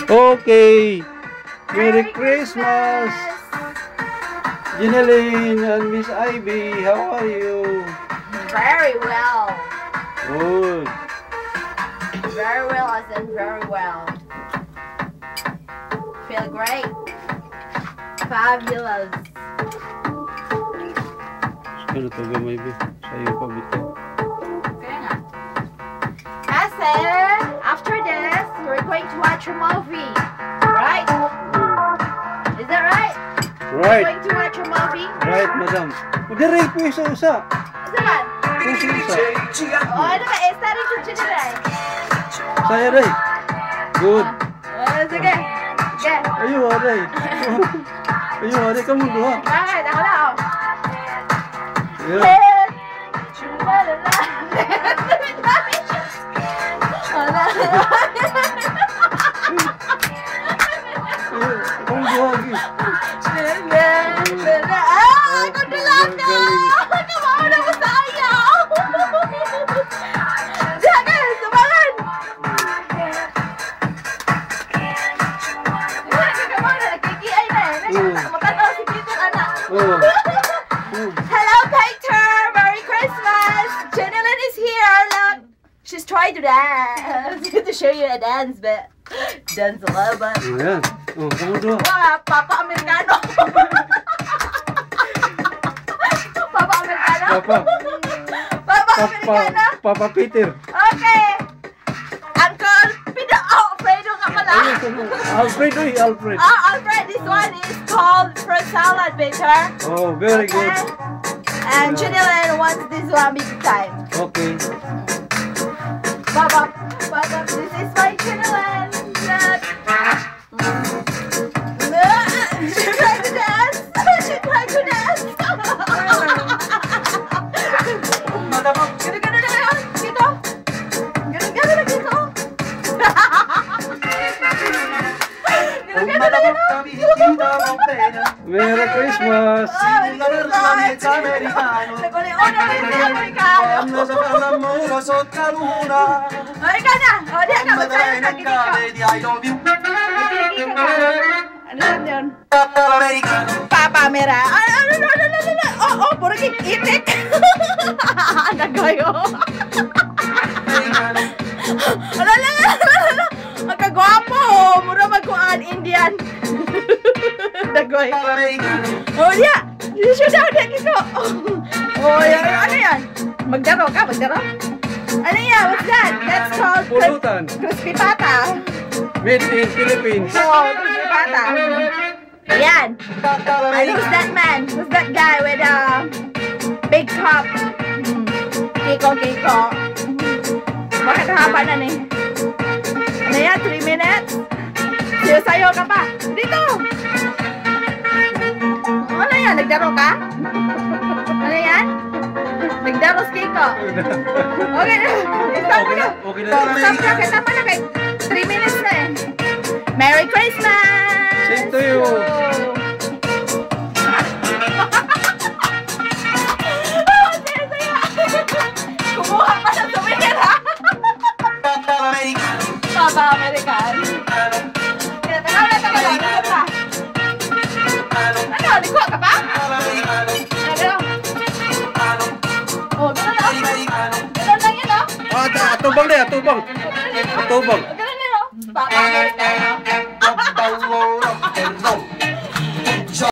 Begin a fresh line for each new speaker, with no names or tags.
Okay. Merry Christmas. Jeneline and Miss Ivy, how are you?
Very well.
Good.
Very well, I said very well. Feel great. Fabulous.
Ano to gamay ba? Sa'yo pa bito.
Kaya nga. Kasi, after this, we're going to watch a movie. Right? Is that right?
Right.
We're going to watch a movie?
Right, madam. Dire po isa-isa.
Isa man?
Isa-isa.
Oh, ano ba? Starting to generate.
Saya, Ray. Good.
Sige. Sige.
Ayo, Ray. Ayo, Ray. Kamu doa.
Bakit? Ako na, oh.
Yeah. Kamu doa lagi.
Ako na lang na! Namawa na ko sa ayaw! Diyan, sumalan! Nagkakawa na, nagkikiay na eh. Matanaw si Peter, anak. Hello, Peter! Merry Christmas! Jeneline is here, look! She's trying to dance. To show you a dance, but dance a little bit.
Ayan. Oh, kamu doa.
Wah, Papa Americano! Papa Americano!
Papa.
Papa Americano!
Papa Peter.
Okay! Uncle Peter! Oh, Fredo ka pala!
Alfred, Alfred.
Alfred, this one is called fruit salad, Peter.
Oh, very good.
And Jeneline wants this one big time.
Okay.
Papa, this is my Jeneline. She tried to dance. She tried to dance. Gano'n na yun. Dito. Gano'n na dito. Gano'n na yun.
Merry Christmas.
Ay, ka na! O, diyan ka! Magsayo ka! Gigi ka! Gigi ka! Ano lang yun? Papa Mera! Oh, puro itik! Nagayo! Alala! Ang kagwapo! Mura magkuhan Indian! Dagoy! Oh, diya! Shoot down! Diya kiko! Oh, ano yan? Magdaro ka? Magdaro? Ano yan? What's that? That's called
Pulutan.
crispy pata.
Made in Philippines.
Oh, crispy pata. Ayan. And who's that man? Who's that guy with a big cup? Kiko. Bakit haba na ni? Ano yan? 3 minutes? Sayo ka pa. Dito! Ano yan? Nagdaro ka? Ano yan? Nagdaros Kiko. Okay na. Stop mo na.
Okay na.
Stop ka. Kita mo na kay 3 minutes na eh. Merry Christmas!
Same to you.
Kumuha pa sa souvenir ha? Papa American. Kaya tanaw na ito lang. Ano? Liko ka pa? Ano? Oh, gano'n na. Gano'n lang yun, oh.
Atubang deh, atubang.
Gano'n yun, oh. Papa American, oh.